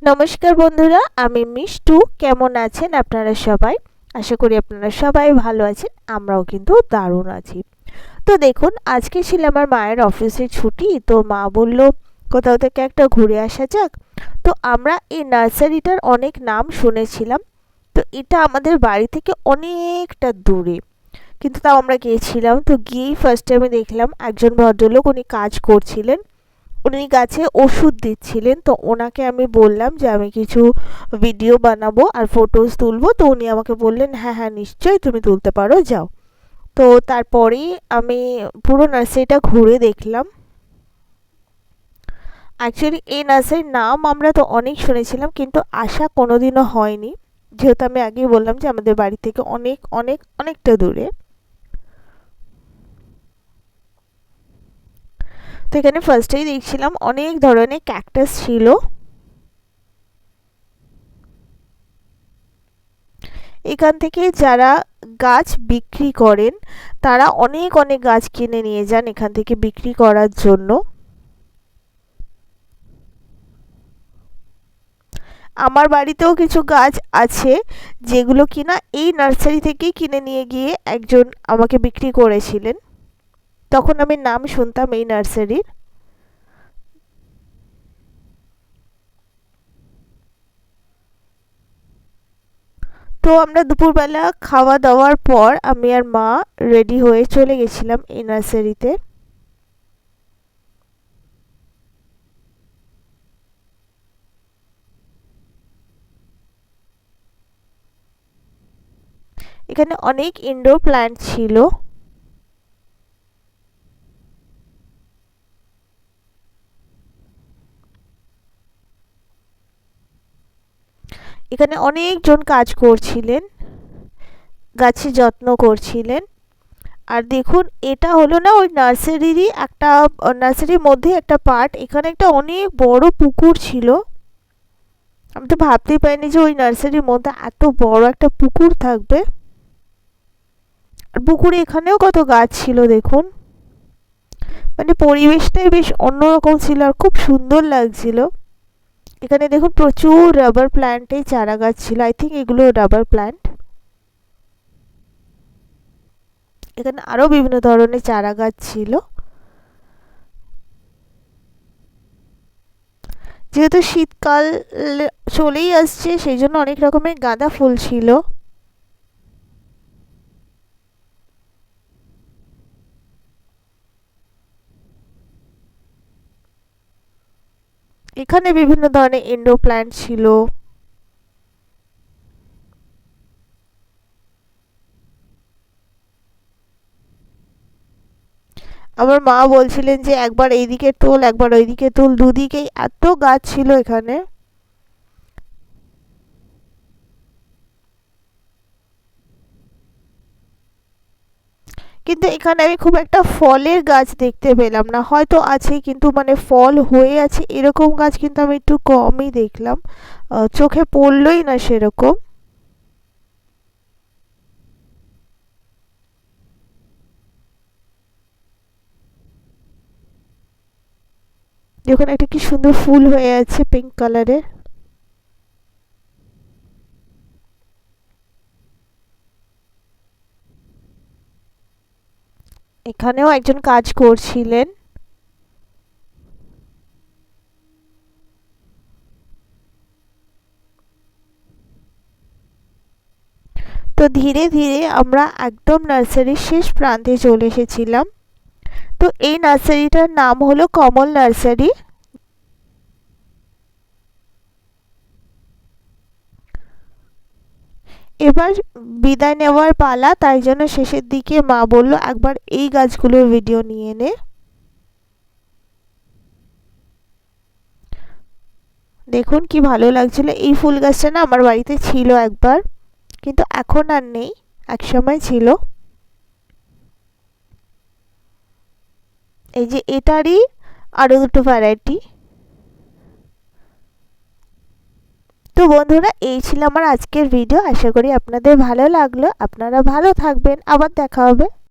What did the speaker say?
নমস্কার বন্ধুরা, আমি মিষ্টু। কেমন আছেন আপনারা সবাই? আশা করি আপনারা সবাই ভালো আছেন। আমরাও কিন্তু দারুণ আছি। তো দেখুন, আজকে ছিল আমার মায়ের অফিসের ছুটি। তো মা বলল কোথাও থেকে একটা ঘুরে আসা যাক। তো আমরা এই নার্সারিটার অনেক নাম শুনেছিলাম। তো এটা আমাদের বাড়ি থেকে অনেকটা দূরে, কিন্তু তাও আমরা গিয়েছিলাম। তো গিয়েই ফার্স্ট টাইমে দেখলাম একজন ভদ্রলোক, উনি কাজ করছিলেন। উনি গাছে ওষুধ দিচ্ছিলেন। তো ওনাকে আমি বললাম যে আমি কিছু ভিডিও বানাবো আর ফটোজ তুলবো। তো উনি আমাকে বললেন হ্যাঁ হ্যাঁ নিশ্চয়ই তুমি তুলতে পারো, যাও। তো তারপরেই আমি পুরো নার্সারিটা ঘুরে দেখলাম। অ্যাকচুয়ালি এই নার্সারির নাম আমরা তো অনেক শুনেছিলাম, কিন্তু আসা কোনোদিনও হয়নি, যেহেতু আমি আগেই বললাম যে আমাদের বাড়ি থেকে অনেক অনেক অনেকটা দূরে। তো এখানে ফার্স্টেই দেখছিলাম অনেক ধরনের ক্যাকটাস ছিল। এখান থেকে যারা গাছ বিক্রি করেন তারা অনেক অনেক গাছ কিনে নিয়ে যান এখান থেকে বিক্রি করার জন্য। আমার বাড়িতেও কিছু গাছ আছে যেগুলো কিনা এই নার্সারি থেকেই কিনে নিয়ে গিয়ে একজন আমাকে বিক্রি করেছিলেন। তখন আমি নাম শুনতাম এই নার্সারির। তো আমরা দুপুরবেলা খাওয়া দাওয়ার পর আমি আর মা রেডি হয়ে চলে গেছিলাম এই নার্সারিতে। এখানে অনেক ইনডোর প্ল্যান্ট ছিল। এখানে অনেকজন কাজ করছিলেন, গাছের যত্ন করছিলেন। আর দেখুন, এটা হলো না ওই নার্সারিরই একটা, নার্সারির মধ্যে একটা পার্ট। এখানে একটা অনেক বড় পুকুর ছিল। আমি তো ভাবতেই পারিনি যে ওই নার্সারির মধ্যে এত বড় একটা পুকুর থাকবে। আর পুকুরে এখানেও কত গাছ ছিল দেখুন। মানে পরিবেশটাই বেশ অন্যরকম ছিল আর খুব সুন্দর লাগছিল। এখানে দেখুন প্রচুর রাবার প্ল্যান্টের চারা গাছ ছিল। আই থিঙ্ক এগুলো রাবার প্ল্যান্ট। এখানে আরো বিভিন্ন ধরনের চারা গাছ ছিল। যেহেতু শীতকাল চলেই আসছে, সেই জন্য অনেক রকমের গাঁদা ফুল ছিল। এখানে বিভিন্ন ধরনের ইনডোর প্ল্যান্ট ছিল। আমার মা বলছিলেন যে একবার এইদিকে তোল, একবার ওইদিকে তোল, দুদিকেই এত গাছ ছিল এখানে। কিন্তু এখানে আমি খুব একটা ফলের গাছ দেখতে পেলাম না। হয়তো আছে, কিন্তু মানে ফল হয়ে আছে এরকম গাছ কিন্তু আমি একটু কমই দেখলাম। চোখে পড়লই না সেরকম। দেখুন একটা কি সুন্দর ফুল হয়ে আছে পিঙ্ক কালারের। এখানেও একজন কাজ করছিলেন। তো ধীরে ধীরে আমরা একদম নার্সারির শেষ প্রান্তে চলে এসেছিলাম। তো এই নার্সারিটার নাম হলো কমল নার্সারি। এবার বিদায় নেওয়ার পালা, তাই জন্য শেষের দিকে মা বলল একবার এই গাছগুলোর ভিডিও নিয়ে নে। দেখুন কি ভালো লাগছিল। এই ফুল গাছটা না আমার বাড়িতে ছিল একবার, কিন্তু এখন আর নেই, একসময় ছিল। এই যে এটারই আরো দুটো ভ্যারাইটি। তো বন্ধুরা, এই ছিল আমার আজকের ভিডিও। আশা করি আপনাদের ভালো লাগলো। আপনারা ভালো থাকবেন, আবার দেখা হবে।